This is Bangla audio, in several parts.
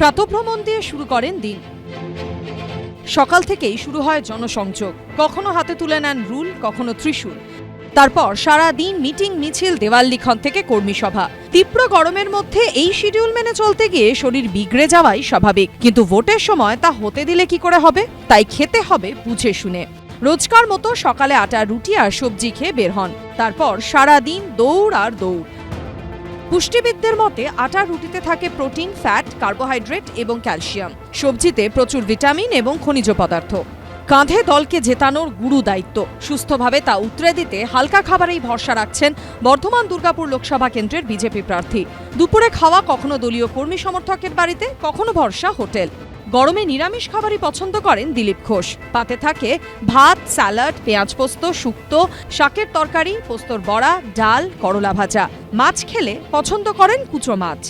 প্রাতঃভ্রমণ দিয়ে শুরু করেন দিন। সকাল থেকেই শুরু হয় জনসংযোগ, কখনো হাতে তুলে নেন রুল, কখনো ত্রিশূল। তারপর সারা দিন মিটিং, মিছিল, দেওয়াল লিখন থেকে কর্মী সভা। তীব্র গরমের মধ্যে এই শিডিউল মেনে চলতে গিয়ে শরীর বিগড়ে যাওয়াই স্বাভাবিক, কিন্তু ভোটের সময় তা হতে দিলে কি করে হবে? তাই খেতে হবে বুঝে শুনে। রোজকার মতো সকালে আটা, রুটি আর সবজি খেয়ে বের হন। তারপর সারা দিন দৌড় আর দৌড়। পুষ্টিবিদদের মতে আটা, রুটিতে থাকে প্রোটিন, ফ্যাট, কার্বোহাইড্রেট এবং ক্যালসিয়াম। সবজিতে প্রচুর ভিটামিন এবং খনিজ পদার্থ। কাঁধে দলকে জেতানোর গুরু দায়িত্ব। সুস্থভাবে তা উতরে দিতে হালকা খাবারেই ভরসা রাখছেন বর্ধমান দুর্গাপুর লোকসভা কেন্দ্রের বিজেপি প্রার্থী। দুপুরে খাওয়া কখনো দলীয় কর্মী সমর্থকের বাড়িতে, কখনো ভরসা হোটেল। গরমে নিরামিষ খাবারই পছন্দ করেন দিলীপ ঘোষ। পাতে থাকে ভাত, স্যালাড, পেঁয়াজ পোস্ত, শুক্তো, শাকের তরকারি, পোস্তর বড়া, ডাল, করলা ভাজা। মাছ খেলে পছন্দ করেন কুচো মাছ।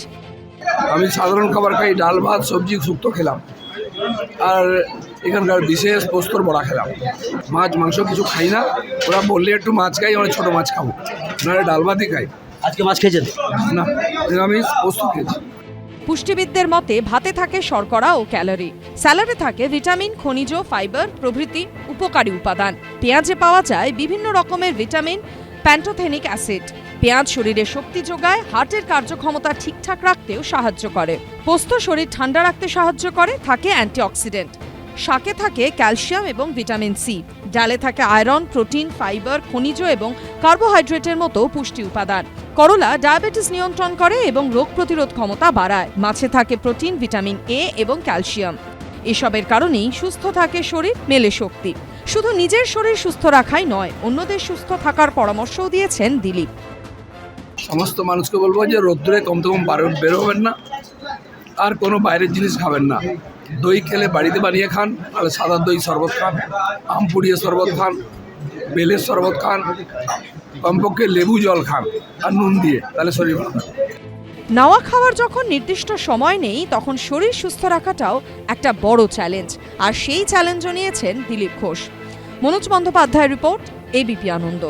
আমি সাধারণ খাবার খাই, ডাল, ভাত, সবজি, শুক্তো খেলাম, আর এখানকার বিশেষ পোস্তর বড়া খেলাম। মাছ মাংস কিছু খাই না। ওরা বললে একটু মাছ খাই, আমরা ছোটো মাছ খাবো, নাহলে ডাল ভাতই খাই। আজকে মাছ খেয়েছেন? না, নিরামিষ পোস্ত খেয়েছি। পুষ্টিবিদদের মতে ভাতে থাকে শর্করা ও ক্যালোরি, স্যালাডে থাকে ভিটামিন, খনিজ, ফাইবার প্রভৃতি উপকারী উপাদান। পেঁয়াজে পাওয়া যায় বিভিন্ন রকমের ভিটামিন, প্যান্টোথেনিক অ্যাসিড। পেঁয়াজ শরীরে শক্তি যোগায়, হার্টের কার্যক্ষমতা ঠিকঠাক রাখতেও সাহায্য করে। পোস্ত শরীর ঠান্ডা রাখতে সাহায্য করে, থাকে অ্যান্টিঅক্সিডেন্ট। শাকে থাকে ক্যালসিয়াম এবং ভিটামিন সি। ডালে থাকে আয়রন, প্রোটিন, ফাইবার, খনিজ এবং কার্বোহাইড্রেটের মতো পুষ্টি উপাদান। করলা ডায়াবেটিস নিয়ন্ত্রণ করে এবং রোগ প্রতিরোধ ক্ষমতা বাড়ায়। মাছে থাকে প্রোটিন, ভিটামিন এ এবং ক্যালসিয়াম। এসবের কারণেই সুস্থ থাকে শরীর, মেলে শক্তি। শুধু নিজের শরীর সুস্থ রাখাই নয়, অন্যদের সুস্থ থাকার পরামর্শও দিয়েছেন দিলীপ। সমস্ত মানুষকে বলবো যে রোদ্দুরে কমতে কম বেরোবেন না, আর কোনো বাইরের জিনিস খাবেন না। দই খেলে বাড়িতে বানিয়ে খান, আর সাদা দই শরবত খান, আম পুড়িয়ে শরবত খান, বেলের শরবত খান, কমপক্ষে লেবু জল খান আর নুন দিয়ে, তাহলে শরীর ভালো থাকে। নাওয়া খাওয়ার যখন নির্দিষ্ট সময় নেই, তখন শরীর সুস্থ রাখাটাও একটা বড় চ্যালেঞ্জ, আর সেই চ্যালেঞ্জও নিয়েছেন দিলীপ ঘোষ। মনোজ বন্দ্যোপাধ্যায়ের রিপোর্ট, এবিপি আনন্দ।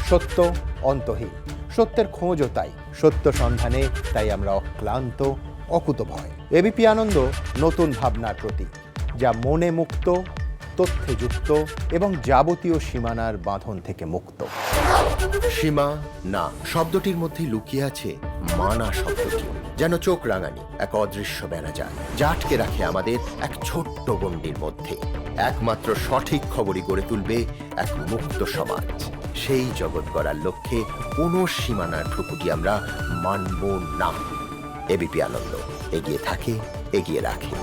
সত্য অন্তহীন, সত্যের খোঁজও তাই, সত্য সন্ধানে তাই আমরা অক্লান্ত, অকুতভয়। এবিপি আনন্দ নতুন ভাবনার প্রতীক, যা মনে মুক্ত, তথ্যে যুক্ত এবং যাবতীয় সীমানার বাঁধন থেকে মুক্ত। সীমা না শব্দটির মধ্যে লুকিয়ে আছে মানা শব্দটি, যেন চোখ রাঙানি এক অদৃশ্য বেড়াজাল, যা আটকে রাখে আমাদের এক ছোট্ট গণ্ডির মধ্যে। একমাত্র সঠিক খবরই গড়ে তুলবে এক মুক্ত সমাজ। সেই জগৎ গড়ার লক্ষ্যে কোনো সীমানার ঠুকুটি আমরা মানব না। এবিপি আনন্দ এগিয়ে থাকে, এগিয়ে রাখে।